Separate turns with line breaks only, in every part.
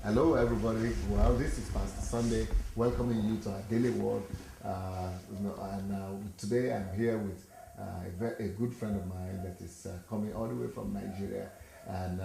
Hello, everybody. Well, this is Pastor Sunday welcoming you to our daily word. Today I'm here with a good friend of mine that is coming all the way from Nigeria and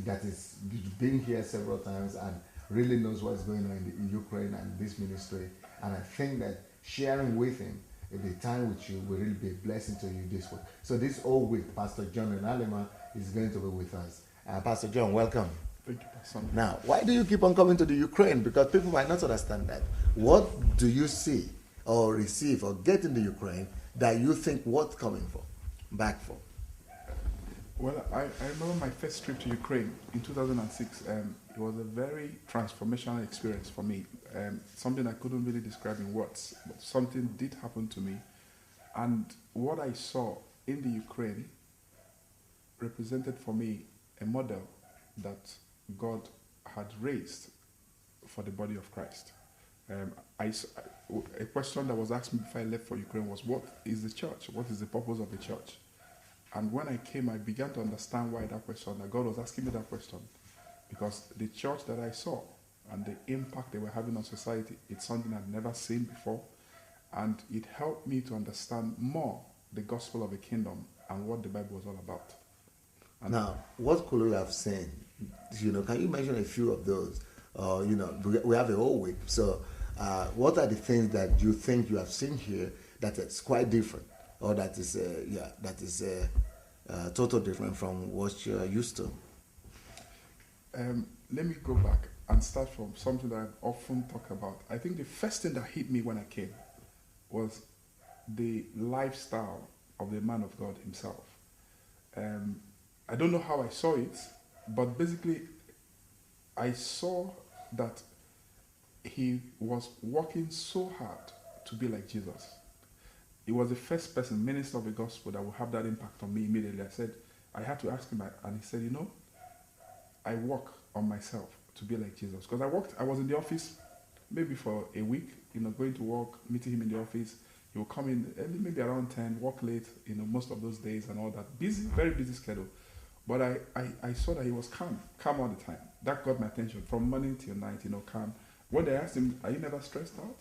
that is been here several times and really knows what's going on in Ukraine and this ministry. And I think that sharing with him the time with you will really be a blessing to you this week. So this whole week, Pastor John Enelemah is going to be with us. Pastor John, welcome.
Thank you, Pastor.
Now, why do you keep on coming to the Ukraine? Because people might not understand that. What do you see or receive or get in the Ukraine that you think worth coming for, back for?
Well, I remember my first trip to Ukraine in 2006. It was a very transformational experience for me. Something I couldn't really describe in words, but something did happen to me. And what I saw in the Ukraine represented for me a model that God had raised for the body of Christ. A question that was asked me before I left for Ukraine was, what is the church? What is the purpose of the church? And when I came, I began to understand why that God was asking me that question. Because the church that I saw and the impact they were having on society, it's something I'd never seen before. And it helped me to understand more the gospel of the kingdom and what the Bible was all about.
And now, what could you have seen? Can you mention a few of those? We have a whole week. So what are the things that you think you have seen here that is quite different, or that is total different from what you're used to?
Let me go back and start from something that I often talk about. I think the first thing that hit me when I came was the lifestyle of the man of God himself. I don't know how I saw it, but basically I saw that he was working so hard to be like Jesus. He was the first person, minister of the gospel, that would have that impact on me immediately. I had to ask him, and he said, I work on myself to be like Jesus. Because I was in the office maybe for a week, going to work, meeting him in the office. He would come in early, maybe around 10, work late, most of those days and all that. Busy, very busy schedule. But I saw that he was calm all the time. That got my attention from morning till night, calm. When they asked him, are you never stressed out?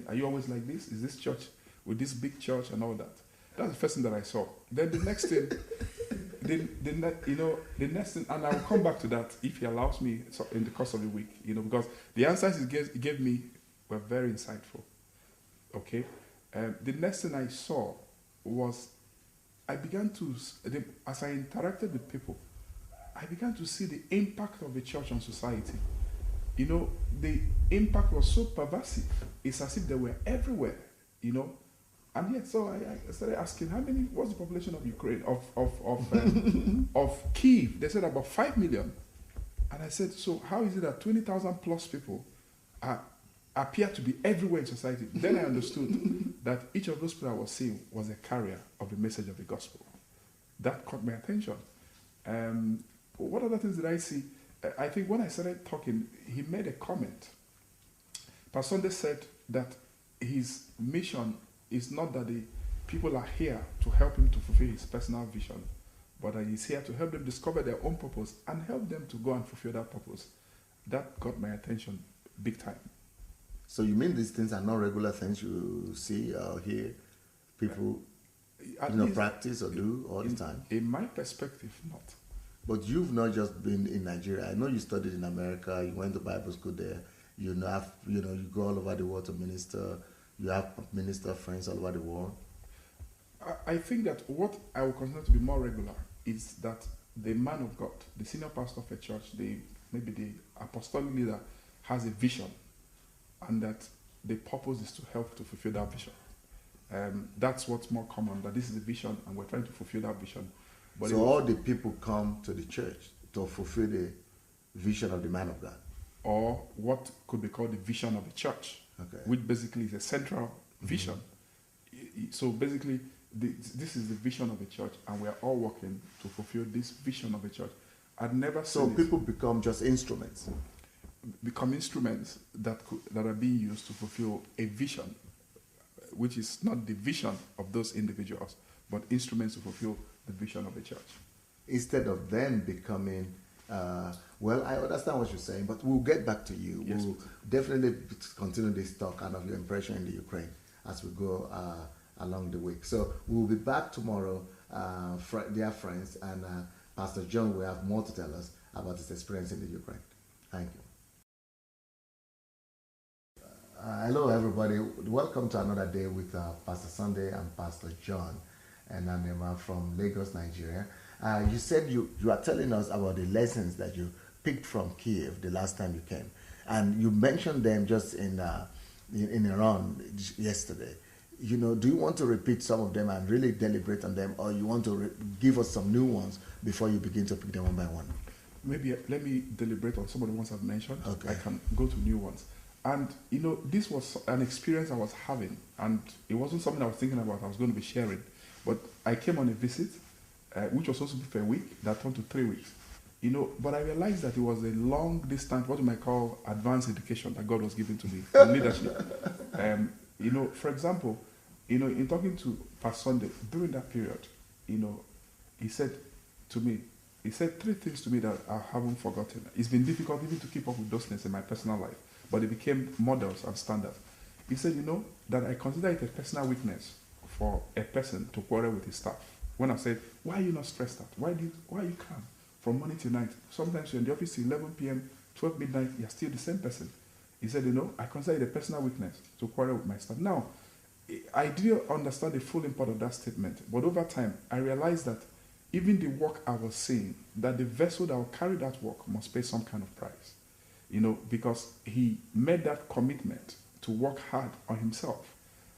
Are you always like this? Is this church with this big church and all that? That's the first thing that I saw. Then the next thing, the next thing, and I will come back to that if he allows me in the course of the week, because the answers he gave me were very insightful. Okay? The next thing I saw was I began to, as I interacted with people, I began to see the impact of the church on society. The impact was so pervasive. It's as if they were everywhere, And yet, so I started asking, what's the population of Ukraine, of Kyiv? They said about 5 million. And I said, so how is it that 20,000 plus people appear to be everywhere in society? Then I understood that each of those people I was seeing was a carrier of the message of the gospel. That caught my attention. What other things did I see? I think when I started talking, he made a comment. Pastor Sunday said that his mission is not that the people are here to help him to fulfill his personal vision, but that he's here to help them discover their own purpose and help them to go and fulfill that purpose. That got my attention big time.
So you mean these things are not regular things you see or hear people practice or do all the time?
In my perspective, not.
But you've not just been in Nigeria. I know you studied in America. You went to Bible school there. You go all over the world to minister. You have minister friends all over the world.
I think that what I will consider to be more regular is that the man of God, the senior pastor of a church, maybe the apostolic leader, has a vision, and that the purpose is to help to fulfill that vision. That's what's more common, that this is the vision and we're trying to fulfill that vision.
But so all the people come to the church to fulfill the vision of the man of God?
Or what could be called the vision of the church, okay, which basically is a central vision. So basically, this is the vision of the church, and we are all working to fulfill this vision of the church. I'd never seen
So people become just instruments?
Become instruments that are being used to fulfill a vision, which is not the vision of those individuals, but instruments to fulfill the vision of the church.
Instead of them becoming Well, I understand what you're saying, but we'll get back to you.
Yes,
We'll definitely continue this talk and of your impression in the Ukraine as we go along the week. So we'll be back tomorrow, dear friends, and Pastor John will have more to tell us about his experience in the Ukraine. Thank you. Hello, everybody. Welcome to another day with Pastor Sunday and Pastor John and Enelemah from Lagos, Nigeria. You said you are telling us about the lessons that you picked from Kiev the last time you came, and you mentioned them just in Iran yesterday. You know, do you want to repeat some of them and really deliberate on them, or you want to give us some new ones before you begin to pick them one by one?
Maybe let me deliberate on some of the ones I've mentioned.
Okay.
I can go to new ones. And, you know, this was an experience I was having, and it wasn't something I was thinking about I was going to be sharing. But I came on a visit, which was supposed to be for a week, that turned to 3 weeks. You know, but I realized that it was a long distance, what you might call advanced education that God was giving to me, and leadership. You know, for example, you know, in talking to Pastor Sunday, during that period, you know, he said to me, he said 3 things to me that I haven't forgotten. It's been difficult even to keep up with those things in my personal life, but they became models and standards. He said, you know, that I consider it a personal weakness for a person to quarrel with his staff. When I said, why are you not stressed out? Why are you calm from morning till night? Sometimes you're in the office till 11 p.m., 12 midnight, you're still the same person. He said, you know, I consider it a personal weakness to quarrel with my staff. Now, I didn't understand the full import of that statement, but over time, I realized that even the work I was saying, that the vessel that will carry that work must pay some kind of price. You know, because he made that commitment to work hard on himself,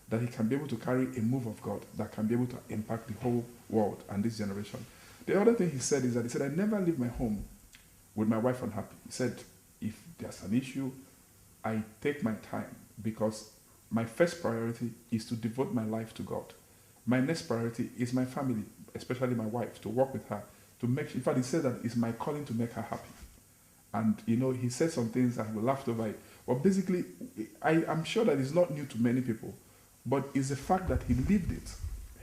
that he can be able to carry a move of God that can be able to impact the whole world and this generation. The other thing he said is that he said, I never leave my home with my wife unhappy. He said, if there's an issue, I take my time, because my first priority is to devote my life to God. My next priority is my family, especially my wife, to work with her, to make, in fact, he said that it's my calling to make her happy. And, you know, he said some things and we laughed over it. But basically, I'm sure that it's not new to many people, but it's the fact that he lived it,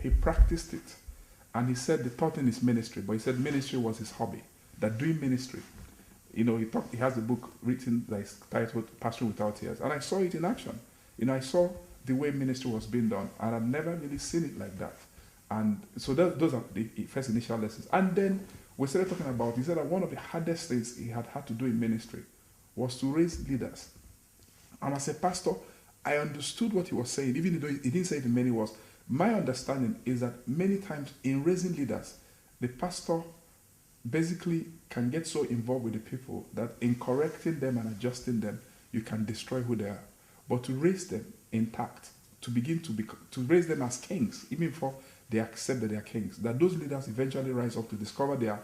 he practiced it. And he said the third thing is ministry, but he said ministry was his hobby, that doing ministry. You know, he has a book written that is titled Pastoring Without Tears. And I saw it in action. You know, I saw the way ministry was being done, and I've never really seen it like that. And so those are the first initial lessons. And then we started talking about, he said that one of the hardest things he had to do in ministry was to raise leaders. And as a pastor, I understood what he was saying, even though he didn't say it in many words. My understanding is that many times in raising leaders, the pastor basically can get so involved with the people that in correcting them and adjusting them, you can destroy who they are. But to raise them intact, to begin to raise them as kings, even before they accept that they are kings, that those leaders eventually rise up to discover their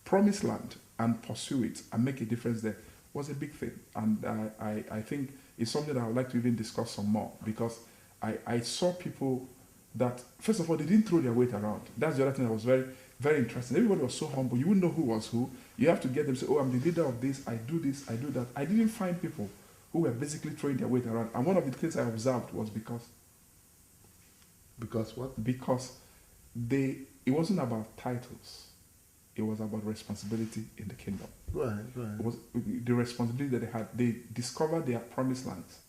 promised land and pursue it and make a difference there, was a big thing. And I think it's something that I would like to even discuss some more, because I saw people that, first of all, they didn't throw their weight around. That's the other thing that was very, very interesting. Everybody was so humble. You wouldn't know who was who. You have to get them to say, oh, I'm the leader of this, I do that. I didn't find people who were basically throwing their weight around. And one of the things I observed was because what? Because it wasn't about titles. It was about responsibility in the kingdom.
Right.
It was the responsibility that they had. They discovered their promised lands,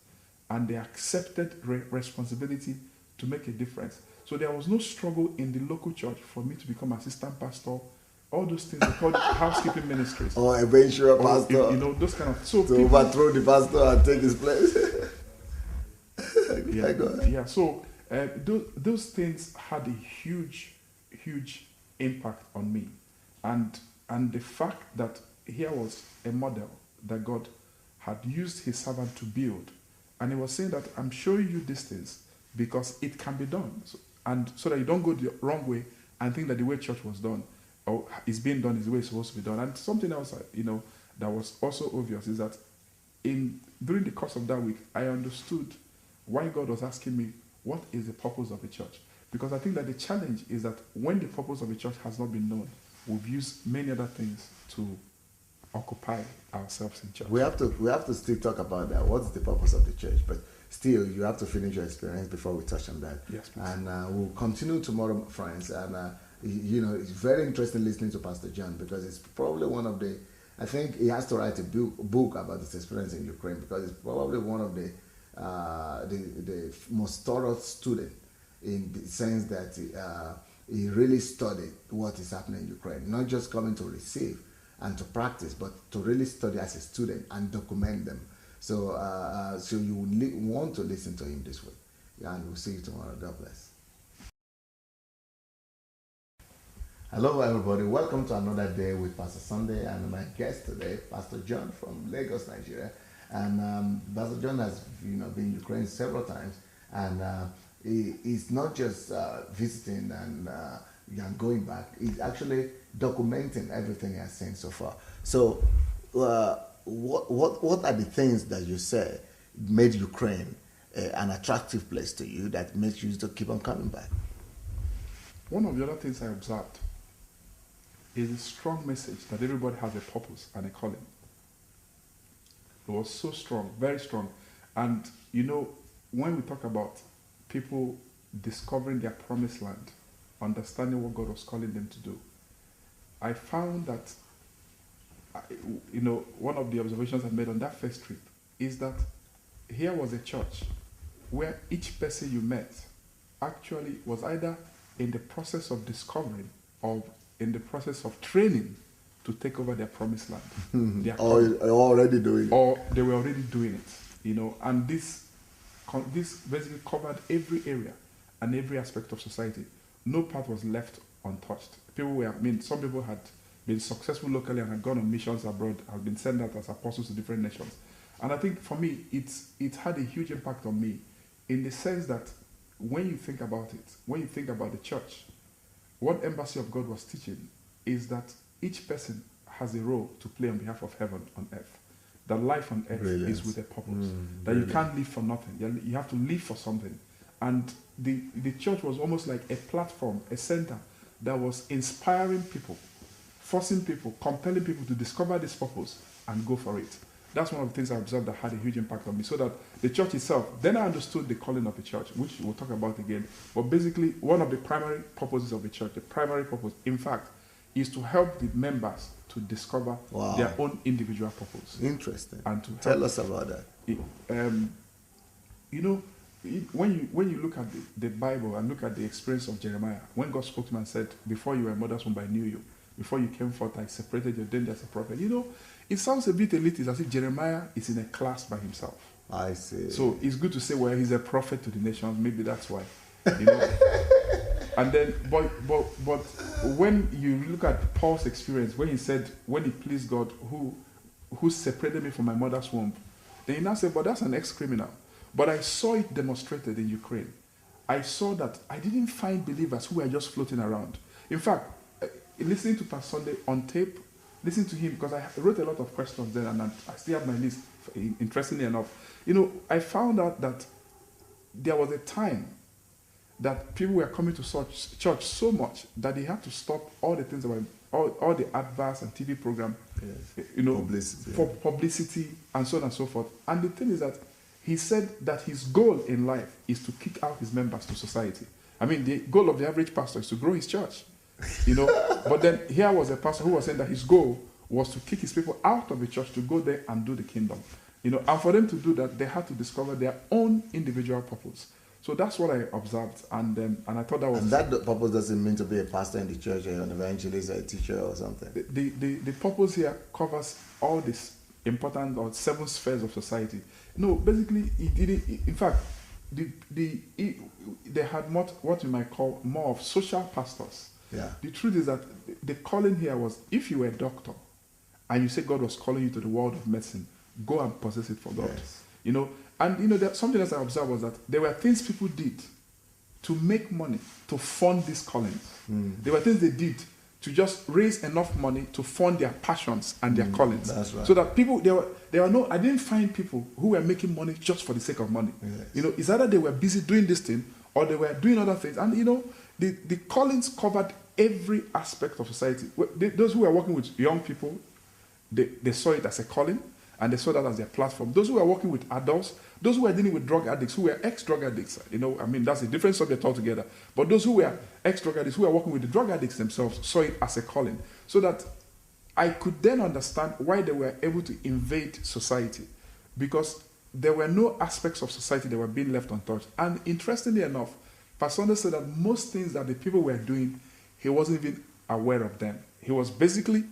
and they accepted responsibility to make a difference. So there was no struggle in the local church for me to become assistant pastor. All those things are called housekeeping ministries.
Or eventual pastor.
You know, those kind of... So
to overthrow the pastor and take his place.
Yeah, so those things had a huge, huge impact on me. And the fact that here was a model that God had used his servant to build. And he was saying that I'm showing you these things because it can be done. So that you don't go the wrong way and think that the way church was done or is being done is the way it's supposed to be done. And something else, you know, that was also obvious is that during the course of that week, I understood why God was asking me, what is the purpose of the church? Because I think that the challenge is that when the purpose of the church has not been known, we've used many other things to occupy ourselves in church.
We have to still talk about that. What's the purpose of the church? But still, you have to finish your experience before we touch on that.
Yes, please.
And we'll continue tomorrow, friends. And you know, it's very interesting listening to Pastor John, because it's probably one of the I think he has to write a book about his experience in Ukraine, because it's probably one of the most thorough student, in the sense that he really studied what is happening in Ukraine, not just coming to receive and to practice, but to really study as a student and document them. So, so you want to listen to him this week. And we'll see you tomorrow. God bless. Hello, everybody. Welcome to another day with Pastor Sunday, and my guest today, Pastor John from Lagos, Nigeria. And Pastor John has, been in Ukraine several times, and he's not just visiting and going back. He's actually documenting everything he has seen so far. So, what are the things that you say made Ukraine an attractive place to you, that makes you to keep on coming back?
One of the other things I observed is a strong message that everybody has a purpose and a calling. It was so strong, very strong. And when we talk about people discovering their promised land, understanding what God was calling them to do, I found that one of the observations I made on that first trip is that here was a church where each person you met actually was either in the process of discovering or in the process of training to take over their promised land.
Or already doing it.
Or they were already doing it, and this basically covered every area and every aspect of society. No part was left untouched. Some people had been successful locally and had gone on missions abroad, had been sent out as apostles to different nations. And I think for me, it had a huge impact on me, in the sense that when you think about it, when you think about the church, what Embassy of God was teaching is that each person has a role to play on behalf of heaven on earth. That life on earth is with a purpose. That you can't live for nothing. You have to live for something. And the church was almost like a platform, a center that was inspiring people, forcing people, compelling people to discover this purpose and go for it. That's one of the things I observed that had a huge impact on me. So that the church itself, then I understood the calling of the church, which we'll talk about again. But basically, one of the primary purposes of the church, the primary purpose, in fact, is to help the members to discover their own individual purpose.
Interesting.
And to
tell us about that.
When you look at the Bible and look at the experience of Jeremiah, when God spoke to him and said, "Before you were in mother's womb, I knew you. Before you came forth, I separated your danger as a prophet." It sounds a bit elitist, as if Jeremiah is in a class by himself.
I see.
So it's good to say, well, he's a prophet to the nations. Maybe that's why. And then, but when you look at Paul's experience, when he said, when he pleased God, who separated me from my mother's womb, then he now said, but that's an ex-criminal. But I saw it demonstrated in Ukraine. I saw that I didn't find believers who were just floating around. In fact, listening to Pastor Sunday on tape, listen to him, because I wrote a lot of questions then, and I still have my list, interestingly enough. I found out that there was a time that people were coming to church so much that they had to stop all the things about all the adverts and TV program,
publicity.
For publicity and so on and so forth. And the thing is that he said that his goal in life is to kick out his members to society. The goal of the average pastor is to grow his church. But then here was a pastor who was saying that his goal was to kick his people out of the church to go there and do the kingdom. And for them to do that, they had to discover their own individual purpose. So that's what I observed, and I thought that was...
And that purpose doesn't mean to be a pastor in the church or an evangelist or a teacher or something.
The purpose here covers all these important or 7 spheres of society. No, basically, it didn't... In fact, they had what you might call more of social pastors.
Yeah.
The truth is that the calling here was, if you were a doctor and you say God was calling you to the world of medicine, go and possess it for God. Yes. And something else I observed was that there were things people did to make money to fund these callings. There were things they did to just raise enough money to fund their passions and their callings. That's right. So that people, I didn't find people who were making money just for the sake of money. Yes. It's either they were busy doing this thing or they were doing other things. And the callings covered every aspect of society. Those who were working with young people, they saw it as a calling, and they saw that as their platform. Those who were working with adults, those who were dealing with drug addicts, who were ex-drug addicts, that's a different subject altogether. But those who were ex-drug addicts, who were working with the drug addicts themselves, saw it as a calling. So that I could then understand why they were able to invade society, because there were no aspects of society that were being left untouched. And interestingly enough, Pastor Sunday said that most things that the people were doing, he wasn't even aware of them. He was basically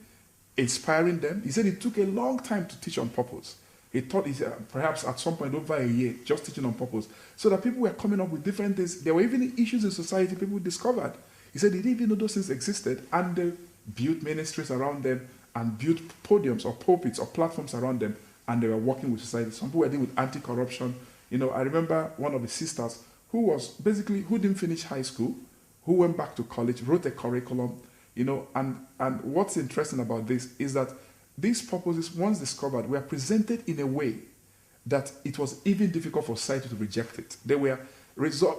inspiring them. He said it took a long time to teach on purpose. He thought perhaps at some point over a year, just teaching on purpose, so that people were coming up with different things. There were even issues in society people discovered. He said they didn't even know those things existed, and they built ministries around them and built podiums or pulpits or platforms around them, and they were working with society. Some people were dealing with anti-corruption. I remember one of the sisters who didn't finish high school, who went back to college, wrote a curriculum, and what's interesting about this is that these purposes, once discovered, were presented in a way that it was even difficult for society to reject it. They were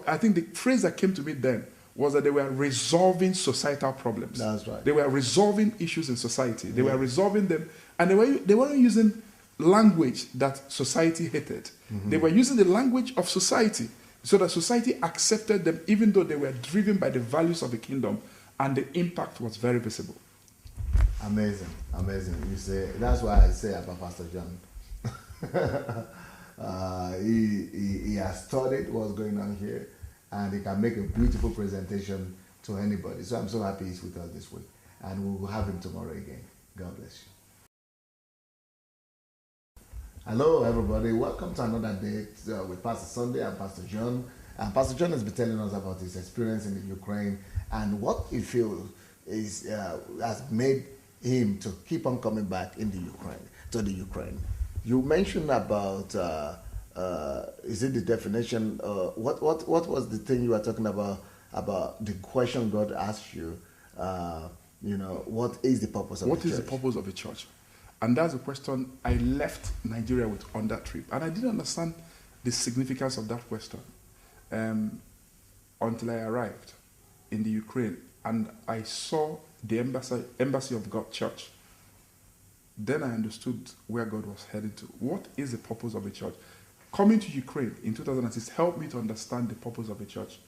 I think the phrase that came to me then was that they were resolving societal problems.
That's right.
They were resolving issues in society. They were resolving them, and they weren't using language that society hated. They were using the language of society, so that society accepted them, even though they were driven by the values of the kingdom, and the impact was very visible.
Amazing. You say, that's why I say about Pastor John. He has studied what's going on here, and he can make a beautiful presentation to anybody. So I'm so happy he's with us this week, and we will have him tomorrow again. God bless you. Hello, everybody. Welcome to another day with Pastor Sunday and Pastor John. And Pastor John has been telling us about his experience in the Ukraine and what he feels has made him to keep on coming back to the Ukraine. You mentioned about is it the definition? What was the thing you were talking about the question God asked you? What is the purpose of
What
the
is
church?
the purpose of a church? And that's the question I left Nigeria with on that trip. And I didn't understand the significance of that question until I arrived in the Ukraine and I saw the embassy of God Church. Then I understood where God was heading to. What is the purpose of a church? Coming to Ukraine in 2006 helped me to understand the purpose of a church.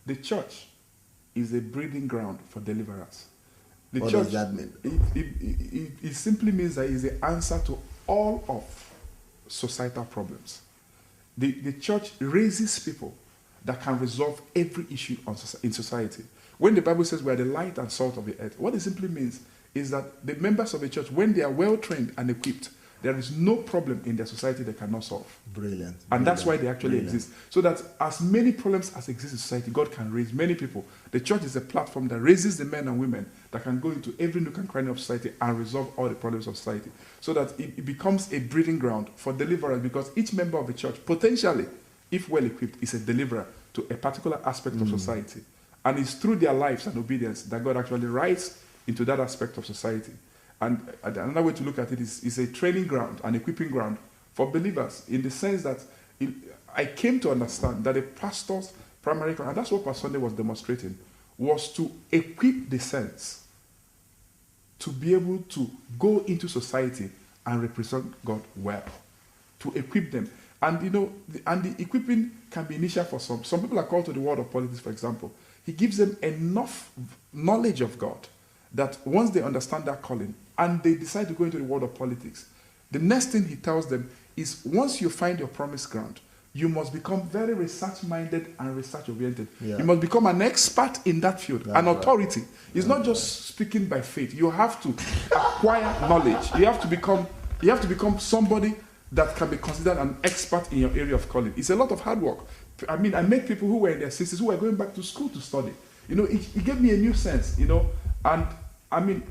The church is a breeding ground for deliverers.
What does that mean?
It simply means that it's the answer to all of societal problems. The church raises people that can resolve every issue in society. When the Bible says we are the light and salt of the earth, what it simply means is that the members of the church, when they are well trained and equipped, there is no problem in their society they cannot solve.
Brilliant.
And that's why they actually exist. So that as many problems as exist in society, God can raise many people. The church is a platform that raises the men and women that can go into every nook and cranny of society and resolve all the problems of society. So that it becomes a breeding ground for deliverers, because each member of the church, potentially, if well equipped, is a deliverer to a particular aspect of society. And it's through their lives and obedience that God actually writes into that aspect of society. And another way to look at it is a training ground, an equipping ground for believers, in the sense that I came to understand that a pastor's primary, and that's what Pastor Sunday was demonstrating, was to equip the saints to be able to go into society and represent God well, to equip them. And the equipping can be initial for some. Some people are called to the world of politics, for example. He gives them enough knowledge of God that once they understand that calling and they decide to go into the world of politics, the next thing he tells them is, once you find your promised ground, you must become very research-minded and research-oriented. Yeah. You must become an expert in that field, an authority. It's not just speaking by faith. You have to acquire knowledge. You have to become somebody that can be considered an expert in your area of calling. It's a lot of hard work. I mean, I met people who were in their 60s who were going back to school to study. It gave me a new sense, and I mean,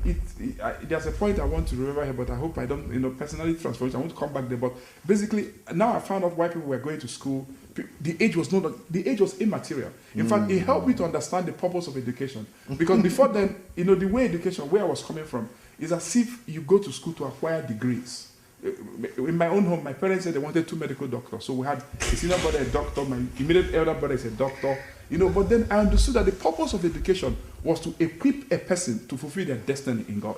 there's a point I want to remember here, but I hope I don't, personally transfer it. I want to come back there. But basically, now I found out why people were going to school. The age was immaterial. In fact, it helped me to understand the purpose of education. Because before then, the way education, where I was coming from, is as if you go to school to acquire degrees. In my own home, my parents said they wanted 2 medical doctors. So we had a senior brother, a doctor, my immediate elder brother is a doctor. But then I understood that the purpose of education was to equip a person to fulfill their destiny in God.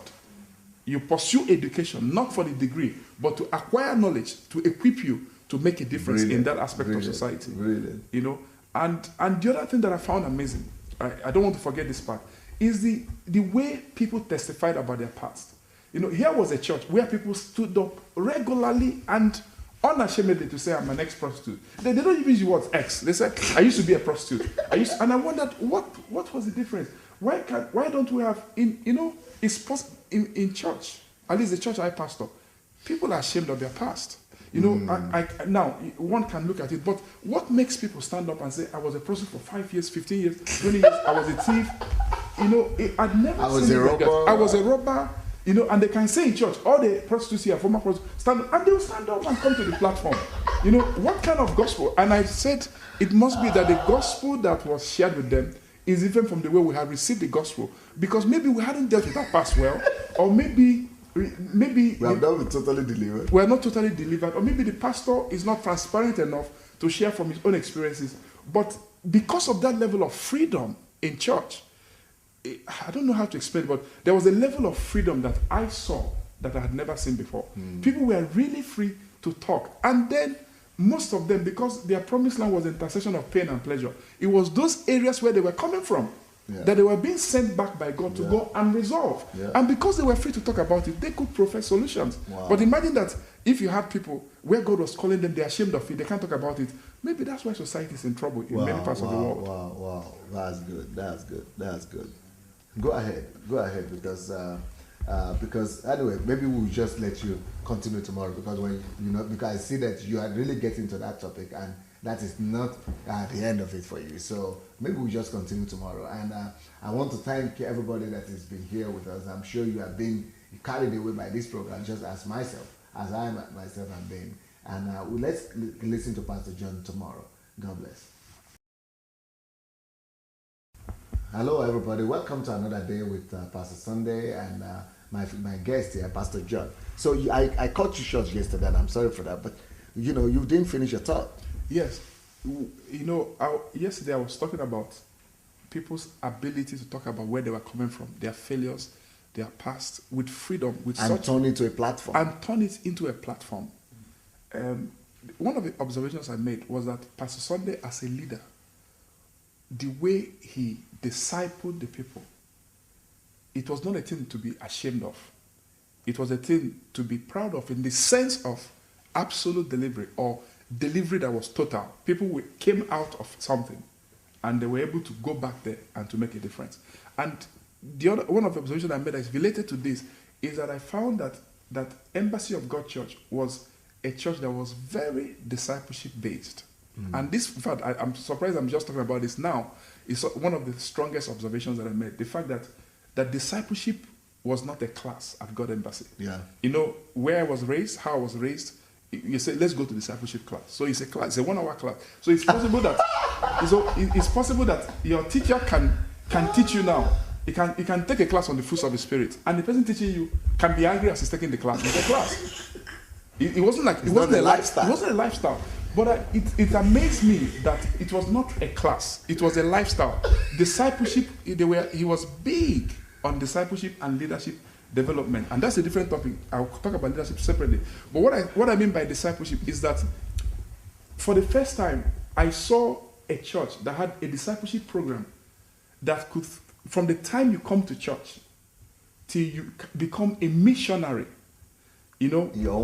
You pursue education, not for the degree, but to acquire knowledge, to equip you to make a difference in that aspect of society.
Brilliant.
And the other thing that I found amazing, I don't want to forget this part, is the way people testified about their past. Here was a church where people stood up regularly and unashamedly to say, I'm an ex-prostitute. They don't even use the word ex. They said, I used to be a prostitute. And I wondered, what was the difference? Why don't we have, in church, at least the church I pastor, people are ashamed of their past. Now, one can look at it, but what makes people stand up and say, I was a prostitute for 5 years, 15 years, 20 years, I was a thief. I'd never seen it like that. I was a robber. And they can say in church, all the prostitutes here, former prostitutes, stand up, and they will stand up and come to the platform. What kind of gospel? And I said, it must be that the gospel that was shared with them is different from the way we have received the gospel. Because maybe we hadn't dealt with our past well, or maybe we
have not been totally delivered.
We are not totally delivered, or maybe the pastor is not transparent enough to share from his own experiences. But because of that level of freedom in church, I don't know how to explain, but there was a level of freedom that I saw that I had never seen before. People were really free to talk. And then most of them, because their promised land was intersection of pain and pleasure, it was those areas where they were coming from, that they were being sent back by God to go and resolve. And because they were free to talk about it, they could profess solutions. But imagine that if you had people where God was calling them, they're ashamed of it, they can't talk about it. Maybe that's why society is in trouble in many parts of the world.
Wow. That's good. Go ahead, because anyway, maybe we'll just let you continue tomorrow, because because I see that you are really getting to that topic, and that is not the end of it for you. So maybe we'll just continue tomorrow. And I want to thank everybody that has been here with us. I'm sure you have been carried away by this program, just as I myself have been. And let's listen to Pastor John tomorrow. God bless. Hello, everybody. Welcome to another day with Pastor Sunday and my guest here, Pastor John. So I cut you short yesterday, and I'm sorry for that, but you didn't finish your thought.
Yes. Yesterday I was talking about people's ability to talk about where they were coming from, their failures, their past, with freedom,
turn it into a platform.
And turn it into a platform. One of the observations I made was that Pastor Sunday, as a leader, the way he discipled the people, it was not a thing to be ashamed of. It was a thing to be proud of, in the sense of absolute delivery, or delivery that was total. People came out of something and they were able to go back there and to make a difference. And one of the observations I made that is related to this is that I found that Embassy of God Church was a church that was very discipleship based. And this, in fact, I'm surprised I'm just talking about this now. It's one of the strongest observations that I made. The fact that discipleship was not a class at God Embassy. Where I was raised, how I was raised, you say, let's go to discipleship class. So it's a class, it's a 1 hour class. So it's possible that your teacher can teach you now. He can take a class on the fruits of the Spirit, and the person teaching you can be angry as he's taking the class. It's a class. It wasn't a lifestyle. It wasn't a lifestyle. But it amazed me that it was not a class. It was a lifestyle. Discipleship, he was big on discipleship and leadership development. And that's a different topic. I'll talk about leadership separately. But what I mean by discipleship is that for the first time, I saw a church that had a discipleship program that could, from the time you come to church till you become a missionary, in your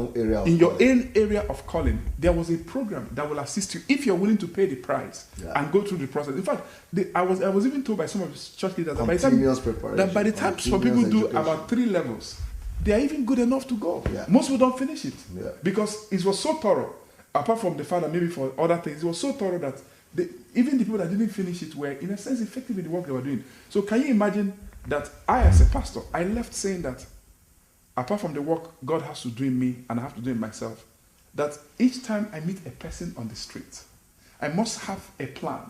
own area of calling, there was a program that will assist you if you're willing to pay the price and go through the process. In fact, I was even told by some of the church leaders that by the time some people do about 3 levels, they are even good enough to go. Most people don't finish it because it was so thorough. Apart from the fact that maybe for other things, it was so thorough that even the people that didn't finish it were, in a sense, effective in the work they were doing. So can you imagine that I, as a pastor, I left saying that apart from the work God has to do in me and I have to do in myself, that each time I meet a person on the street, I must have a plan.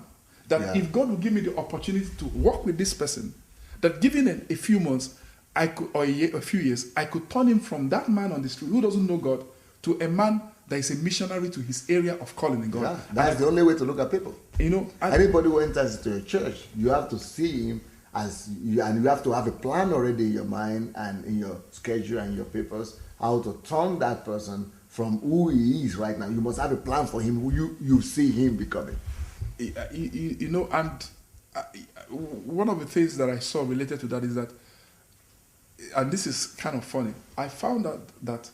That if God will give me the opportunity to work with this person, that given a few months, or a few years, I could turn him from that man on the street who doesn't know God to a man that is a missionary to his area of calling in God.
Yeah, that's the only way to look at people. Anybody who enters into a church, you have to see him and you have to have a plan already in your mind and in your schedule and your papers, how to turn that person from who he is right now. You must have a plan for him, who you see him becoming.
One of the things that I saw related to that is that and this is kind of funny, I found out that,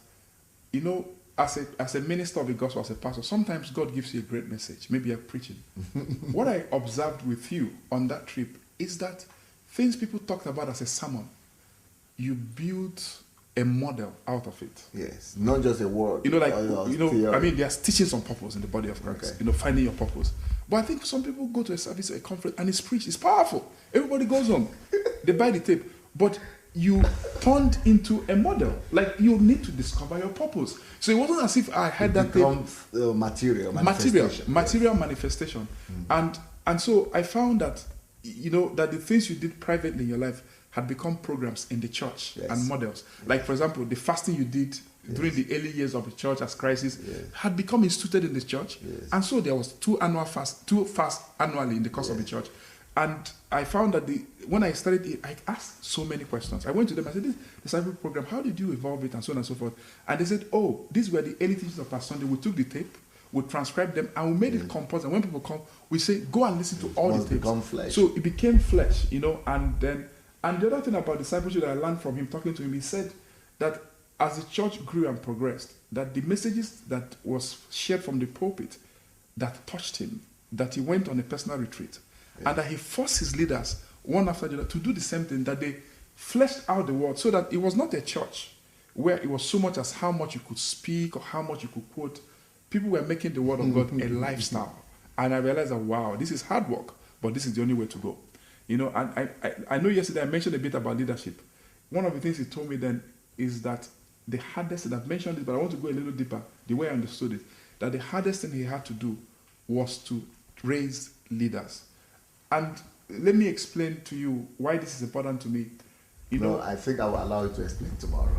as a minister of the gospel, as a pastor, sometimes God gives you a great message. Maybe you're preaching. What I observed with you on that trip is that things people talked about as a sermon, you built a model out of it.
Yes, not just a word.
There's teachings on purpose in the body of Christ.
Okay.
Finding your purpose. But I think some people go to a service or a conference and it's preached. It's powerful. Everybody goes home. They buy the tape. But you turned into a model. Like, you need to discover your purpose. So it wasn't as if I had that tape.
Material
manifestation. And so I found that, that the things you did privately in your life had become programs in the church and models. Like, for example, the fasting you did during the early years of the church as crisis had become instituted in the church. Yes. And so there was two fasts annually in the course of the church. And I found that when I started it, I asked so many questions. I went to them, I said, this disciple program, how did you evolve it, and so on and so forth. And they said, these were the early teachings of Pastor Sunday. We took the tape, we transcribed them, and we made it compulsory. And when people come, we say, go and listen to all the tapes.
Flesh.
So it became flesh, and the other thing about discipleship that I learned from him, talking to him, he said that as the church grew and progressed, that the messages that was shared from the pulpit that touched him, that he went on a personal retreat, and that he forced his leaders, one after the other, to do the same thing, that they fleshed out the word, so that it was not a church where it was so much as how much you could speak or how much you could quote. People were making the word of God a lifestyle. And I realized that, wow, this is hard work, but this is the only way to go. And I know yesterday I mentioned a bit about leadership. One of the things he told me then is that the hardest thing, I've mentioned it, but I want to go a little deeper, the way I understood it, that the hardest thing he had to do was to raise leaders. And let me explain to you why this is important to me.
I think I will allow you to explain tomorrow,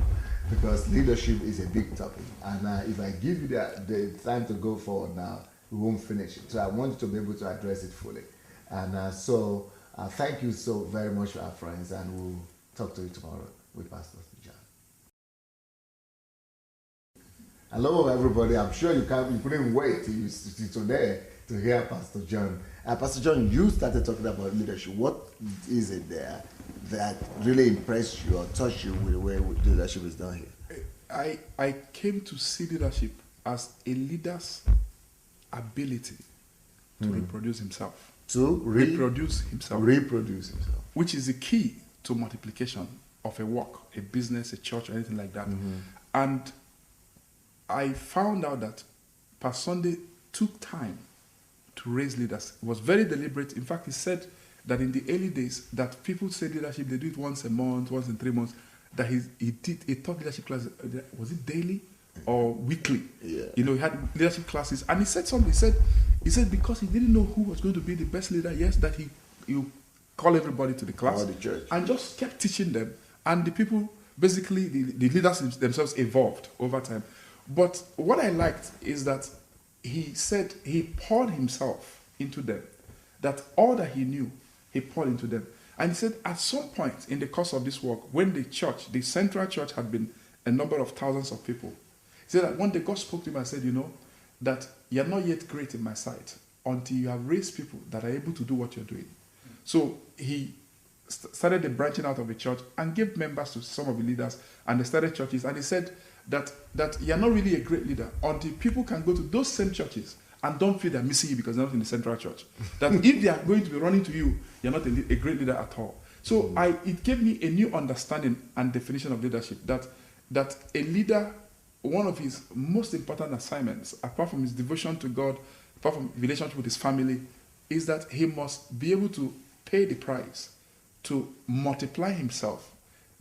because leadership is a big topic. And if I give you the time to go forward now, we won't finish it. So I want you to be able to address it fully. And so thank you so very much, our friends, and we'll talk to you tomorrow with Pastor John. Hello, everybody. I'm sure you couldn't wait till today to hear Pastor John. Pastor John, you started talking about leadership. What is it there that really impressed you or touched you with the way leadership is done here?
I came to see leadership as a leader's ability to reproduce himself.
To
reproduce himself.
Reproduce himself.
Which is the key to multiplication of a work, a business, a church, or anything like that. And I found out that Pastor Sunday took time to raise leaders. It was very deliberate. In fact, he said that in the early days, that people say leadership, they do it once a month, once in 3 months, that he taught leadership classes, was it daily or weekly?
Yeah.
He had leadership classes. And he said something, he said because he didn't know who was going to be the best leader, that he call everybody to the class.
The church.
And just kept teaching them. And the people, basically, the leaders themselves evolved over time. But what I liked is that he said he poured himself into them, that all that he knew, he poured into them. And he said at some point in the course of this work, when the central church had been a number of thousands of people, he said that one day God spoke to him and said, that you're not yet great in my sight until you have raised people that are able to do what you're doing. So he started the branching out of the church and gave members to some of the leaders, and they started churches. And he said that you're not really a great leader until people can go to those same churches and don't feel they're missing you because they're not in the central church. That if they are going to be running to you, you're not a great leader at all. So it gave me a new understanding and definition of leadership, that a leader, one of his most important assignments, apart from his devotion to God, apart from relationship with his family, is that he must be able to pay the price to multiply himself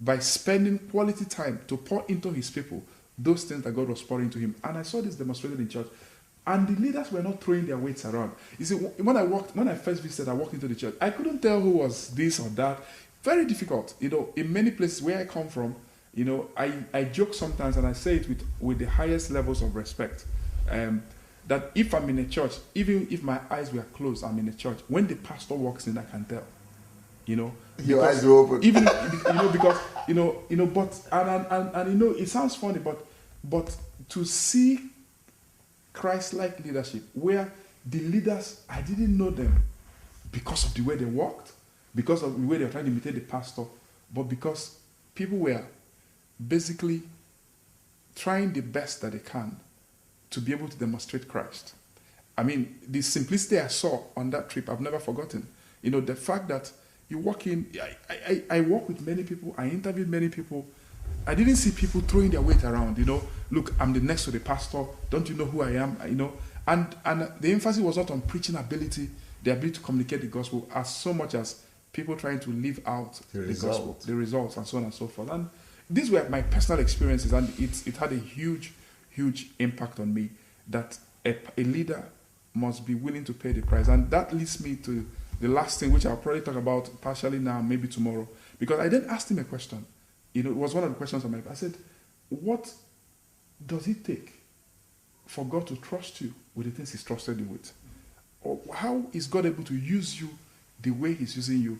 by spending quality time to pour into his people those things that God was pouring into him. And I saw this demonstrated in church. And the leaders were not throwing their weights around. You see, when I first visited, I walked into the church, I couldn't tell who was this or that. Very difficult. In many places where I come from, I joke sometimes, and I say it with the highest levels of respect, that if I'm in a church, even if my eyes were closed, I'm in a church. When the pastor walks in, I can tell.
Your eyes are open.
Even because but it sounds funny, but to see Christ-like leadership, where the leaders, I didn't know them because of the way they walked, because of the way they were trying to imitate the pastor, but because people were basically trying the best that they can to be able to demonstrate Christ. I mean, the simplicity I saw on that trip, I've never forgotten. You know, the fact that you walk in, I work with many people, I interviewed many people. I didn't see people throwing their weight around, you know. Look, I'm the next to the pastor. Don't you know who I am? You know, and the emphasis was not on preaching ability, the ability to communicate the gospel, as so much as people trying to live out the gospel, the results, and so on and so forth. And these were my personal experiences, and it had a huge impact on me, that a leader must be willing to pay the price. And that leads me to the last thing, which I'll probably talk about partially now, maybe tomorrow, because I then asked him a question. You know, it was one of the questions on my. I said, what does it take for God to trust you with the things He's trusted you with? Or how is God able to use you the way He's using you?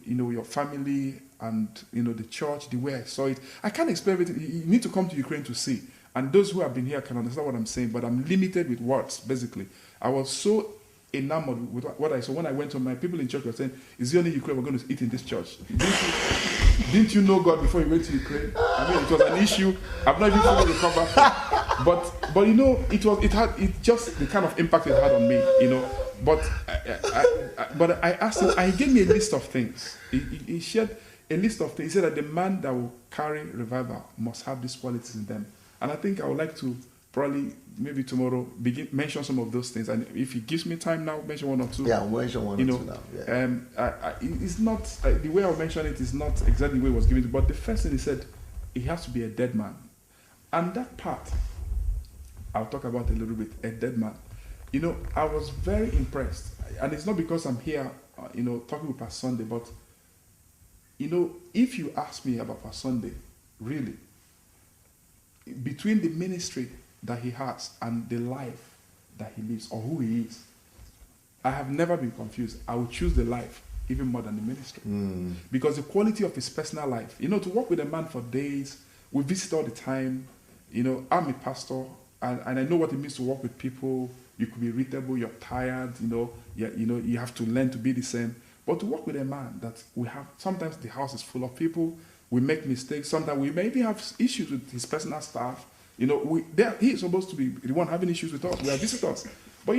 Your family and, the church, the way I saw it. I can't explain everything. You need to come to Ukraine to see. And those who have been here can understand what I'm saying, but I'm limited with words, basically. I was so enamored with what I saw. When I went to my people in church were saying, is the only Ukraine we're going to eat in this church? Didn't you know God before you went to Ukraine? I mean, it was an issue I've not even fully recovered from. But it had just the kind of impact it had on me, But I asked him, and he gave me a list of things. He shared a list of things. He said that the man that will carry revival must have these qualities in them. And I think I would like to probably, maybe tomorrow, mention some of those things. And if he gives me time now, mention one or two.
Yeah, mention one or two now. Yeah.
It's not, the way I'll mention it is not exactly the way it was given to, but the first thing he said, he has to be a dead man. And that part, I'll talk about a little bit, a dead man. I was very impressed. And it's not because I'm here, talking with Pastor Sunday, but, if you ask me about Pastor Sunday, really, between the ministry that he has and the life that he lives, or who he is, I have never been confused. I would choose the life even more than the ministry. Because the quality of his personal life, to work with a man for days, we visit all the time. I'm a pastor, and I know what it means to work with people. You could be irritable, you're tired, you have to learn to be the same. But to work with a man that we have, sometimes the house is full of people, we make mistakes, sometimes we maybe have issues with his personal staff. He is supposed to be the one having issues with us, we are visitors. But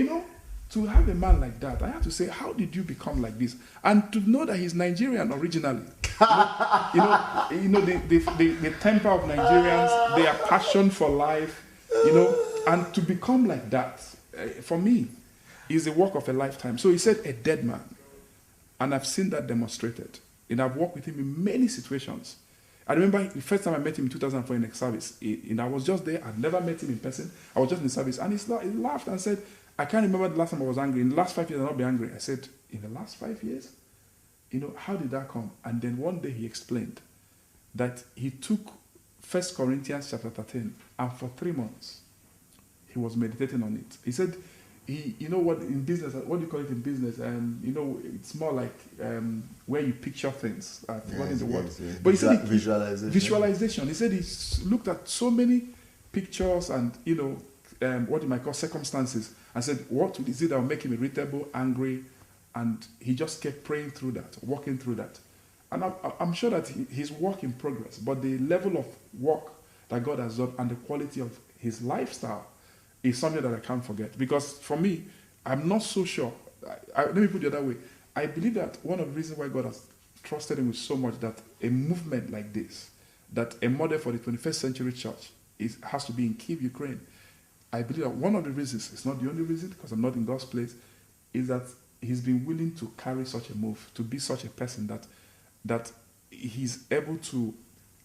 to have a man like that, I have to say, how did you become like this? And to know that he's Nigerian originally. The temper of Nigerians, their passion for life, and to become like that, for me, is the work of a lifetime. So he said, a dead man. And I've seen that demonstrated. And I've worked with him in many situations. I remember the first time I met him in 2004 in a service. I was just there. I'd never met him in person. I was just in the service. And he laughed and said, I can't remember the last time I was angry. In the last 5 years, I've not been angry. I said, in the last 5 years? How did that come? And then one day he explained that he took 1 Corinthians chapter 13, and for 3 months, he was meditating on it. He said, what in business, what do you call it in business? It's more like where you picture things. I've forgotten the word.
Yes.
But he said
visualization.
Visualization. He said he looked at so many pictures and, what you might call circumstances, and said, what is it that will make him irritable, angry? And he just kept praying through that, walking through that. And I'm sure that he's work in progress, but the level of work that God has done and the quality of his lifestyle is something that I can't forget. Because for me, I'm not so sure. Let me put it the other way. I believe that one of the reasons why God has trusted him with so much, that a movement like this, that a model for the 21st century church has to be in Kyiv, Ukraine. I believe that one of the reasons, it's not the only reason, because I'm not in God's place, is that he's been willing to carry such a move, to be such a person that he's able to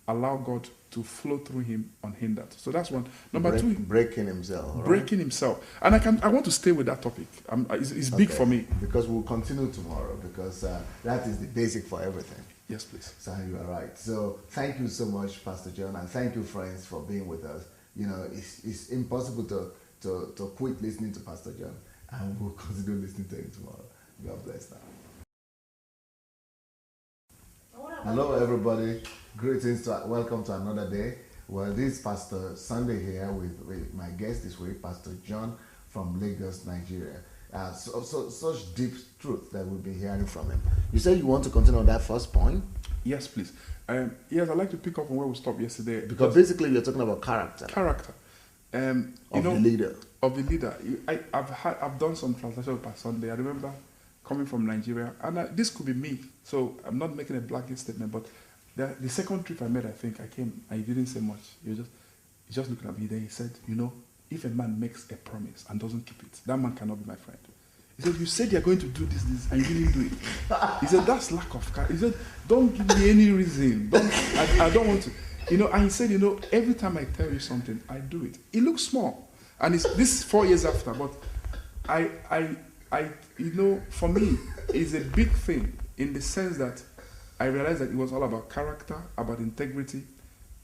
allow God to flow through him unhindered. So that's one. Number two,
breaking himself. Right?
Breaking himself. And I want to stay with that topic. It's big for me.
Because we'll continue tomorrow, because that is the basic for everything.
Yes, please.
So you are right. So thank you so much, Pastor John, and thank you, friends, for being with us. It's impossible to quit listening to Pastor John, and we'll continue listening to him tomorrow. God bless now. Hello, everybody. Greetings. Welcome to another day. Well, this is Pastor Sunday here with my guest this week, Pastor John from Lagos, Nigeria. Such deep truth that we'll be hearing from him. You said you want to continue on that first point?
Yes, please. Yes, I'd like to pick up on where we stopped yesterday.
Because basically we're talking about character.
Character.
Of the leader.
Of the leader. I've done some translation per Sunday. I remember coming from Nigeria, and this could be me, so I'm not making a blanket statement, but the second trip I made, I think, I came, I didn't say much. He just looking at me there. He said, if a man makes a promise and doesn't keep it, that man cannot be my friend. He said, you said you're going to do this, and you didn't do it. He said, that's lack of character. He said, don't give me any reason. I don't want to. And he said, every time I tell you something, I do it. It looks small. And this is 4 years after, but for me, it's a big thing in the sense that I realized that it was all about character, about integrity,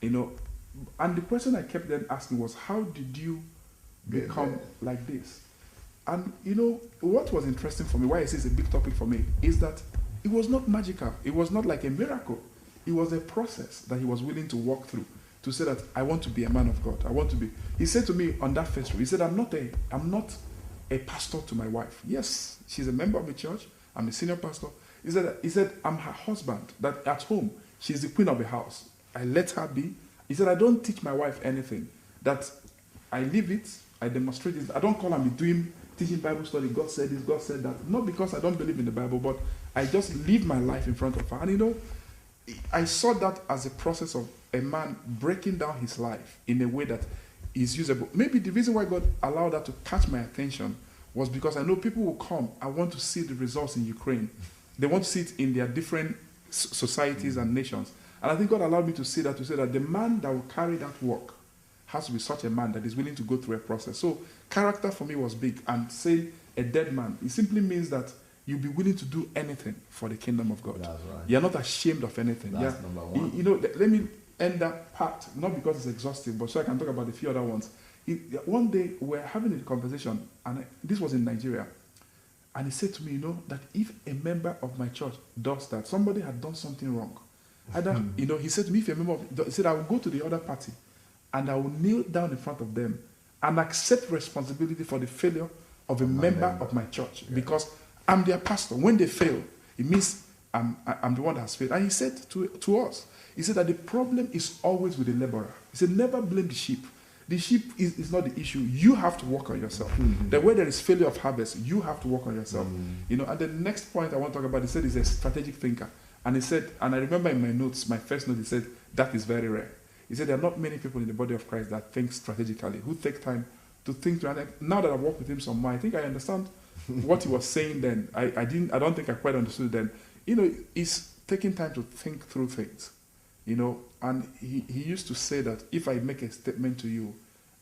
And the question I kept then asking was, how did you become like this? And what was interesting for me, why I say it's a big topic for me, is that it was not magical. It was not like a miracle. It was a process that he was willing to walk through to say that I want to be a man of God. I want to be. He said to me on that first day, he said, I'm not a pastor to my wife. Yes, she's a member of the church. I'm a senior pastor. He said, I'm her husband, that at home, she's the queen of the house. I let her be. He said, I don't teach my wife anything. That I live it, I demonstrate it. I don't call her teaching Bible study. God said this, God said that. Not because I don't believe in the Bible, but I just live my life in front of her. And I saw that as a process of a man breaking down his life in a way that is usable. Maybe the reason why God allowed that to catch my attention was because I know people will come. I want to see the results in Ukraine. They want to see it in their different societies and nations. And I think God allowed me to say that the man that will carry that work has to be such a man that is willing to go through a process. So character for me was big. And saying a dead man, it simply means that you'll be willing to do anything for the kingdom of God. That's right. You're not ashamed of anything.
That's number one.
Let me end that part, not because it's exhaustive, but so I can talk about a few other ones. One day, we're having a conversation, and this was in Nigeria, and he said to me, that if a member of my church does that, somebody had done something wrong. He said to me, if a member he said, I will go to the other party, and I will kneel down in front of them and accept responsibility for the failure of a member of my church, because I'm their pastor. When they fail, it means I'm the one that has failed. And he said to us, he said that the problem is always with the laborer. He said, never blame the sheep. The sheep is not the issue. You have to work on yourself. Mm-hmm. The way there is failure of harvest, you have to work on yourself. Mm-hmm. And the next point I want to talk about, he said he's a strategic thinker. And he said, and I remember in my notes, my first note, he said, that is very rare. He said, there are not many people in the body of Christ that think strategically, who take time to think through. And now that I've worked with him some more, I think I understand what he was saying then. I don't think I quite understood then. He's taking time to think through things. And he used to say that if I make a statement to you,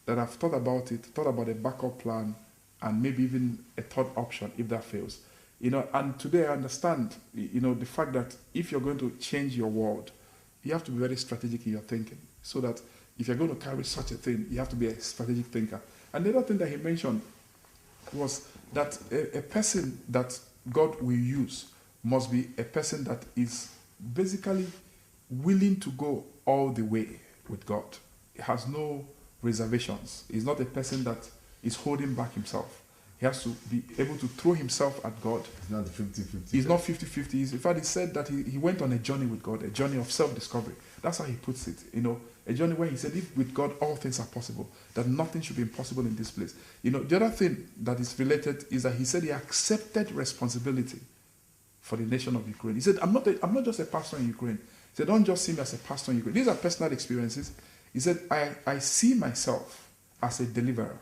that I've thought about it, thought about a backup plan, and maybe even a third option if that fails. And today I understand, the fact that if you're going to change your world, you have to be very strategic in your thinking, so that if you're going to carry such a thing, you have to be a strategic thinker. And the other thing that he mentioned was that a person that God will use must be a person that is basically willing to go all the way with God. He has no reservations. He's not a person that is holding back himself. He has to be able to throw himself at God.
It's not 50-50.
He's not 50-50. In fact, he said that he went on a journey with God, a journey of self-discovery. That's how he puts it. A journey where he said, if with God all things are possible, that nothing should be impossible in this place. The other thing that is related is that he said he accepted responsibility for the nation of Ukraine. He said, I'm not just a pastor in Ukraine. He said, don't just see me as a pastor in Ukraine. These are personal experiences. He said, I see myself as a deliverer.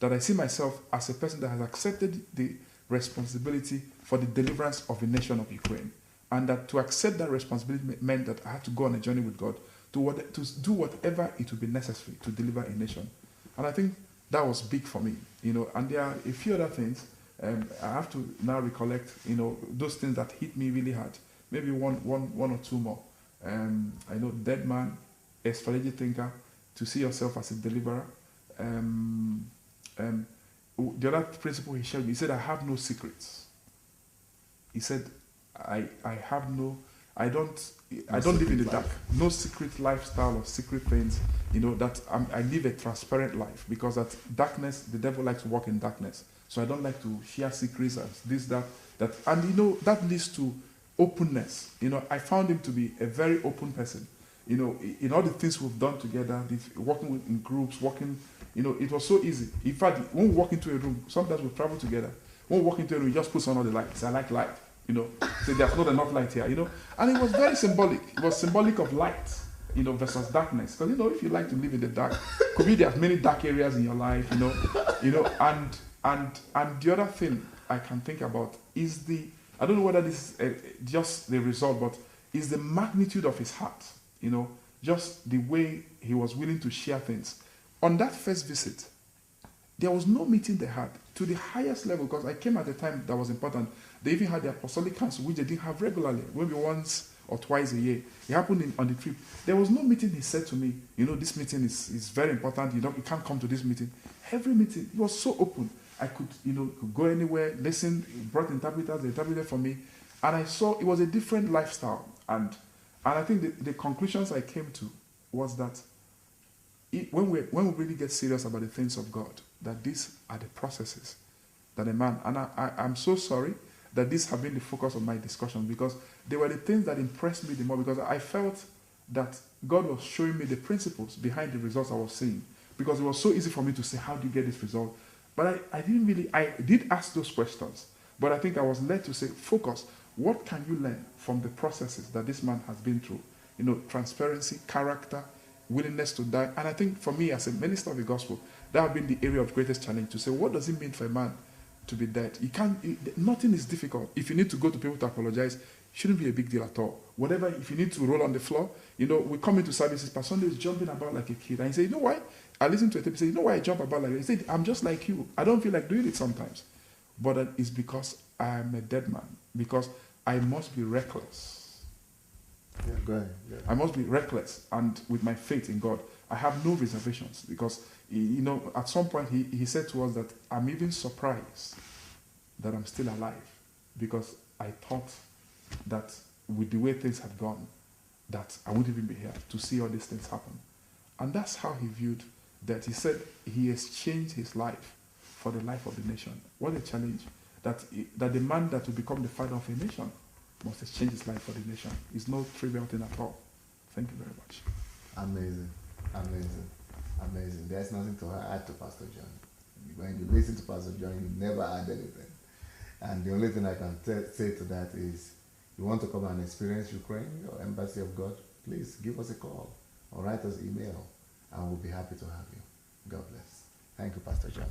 That I see myself as a person that has accepted the responsibility for the deliverance of the nation of Ukraine. And that to accept that responsibility meant that I had to go on a journey with God to do whatever it would be necessary to deliver a nation. And I think that was big for me. And there are a few other things. I have to now recollect, those things that hit me really hard. Maybe one or two more. I know dead man, a strategic thinker, to see yourself as a deliverer. The other principle he shared me, he said, I have no secrets. He said, I don't live in the dark. No secret lifestyle or secret things. That I live a transparent life, because that darkness, the devil likes to walk in darkness. So I don't like to share secrets as this, that. And that leads to openness. I found him to be a very open person. In all the things we've done together, working in groups, it was so easy. In fact, when we walk into a room, sometimes we travel together. When we walk into a room, he just puts on all the lights. I like light, so there's not enough light here, And it was very symbolic. It was symbolic of light, versus darkness. Because, if you like to live in the dark, could be there's many dark areas in your life, and the other thing I can think about is I don't know whether this is just the result, but is the magnitude of his heart, just the way he was willing to share things. On that first visit, there was no meeting they had to the highest level, because I came at a time that was important. They even had the apostolic council, which they didn't have regularly, maybe once or twice a year. It happened on the trip. There was no meeting. He said to me, this meeting is very important. You can't come to this meeting. Every meeting, it was so open. I could, could go anywhere, listen. He brought interpreters, they interpreted for me. And I saw it was a different lifestyle. And I think the conclusions I came to was that when we really get serious about the things of God, that these are the processes that a man, and I'm so sorry that these have been the focus of my discussion, because they were the things that impressed me the more, because I felt that God was showing me the principles behind the results I was seeing, because it was so easy for me to say, how do you get this result? But I did ask those questions, but I think I was led to say, focus, what can you learn from the processes that this man has been through? Transparency, character, willingness to die. And I think for me as a minister of the gospel, that has been the area of greatest challenge, to say, what does it mean for a man to be dead? Nothing is difficult. If you need to go to people to apologize, it shouldn't be a big deal at all. Whatever, if you need to roll on the floor, we come into services, Pastor Sunday is jumping about like a kid. And he said, you know why? I listen to a tape, he said, you know why I jump about like that? He said, I'm just like you. I don't feel like doing it sometimes. But it's because I am a dead man. Because I must be reckless.
Yeah, go ahead. Yeah.
I must be reckless, and with my faith in God, I have no reservations, because at some point he said to us that I'm even surprised that I'm still alive, because I thought that with the way things had gone, that I wouldn't even be here to see all these things happen. And that's how he viewed that. He said he exchanged his life for the life of the nation. What a challenge! That the man that will become the father of a nation must exchange his life for the nation. It's no trivial thing at all. Thank you very much.
Amazing. There's nothing to add to Pastor John. When you listen to Pastor John, you never add anything. And the only thing I can say to that is, you want to come and experience Ukraine or Embassy of God, please give us a call or write us email, and we'll be happy to have you. God bless. Thank you, Pastor John.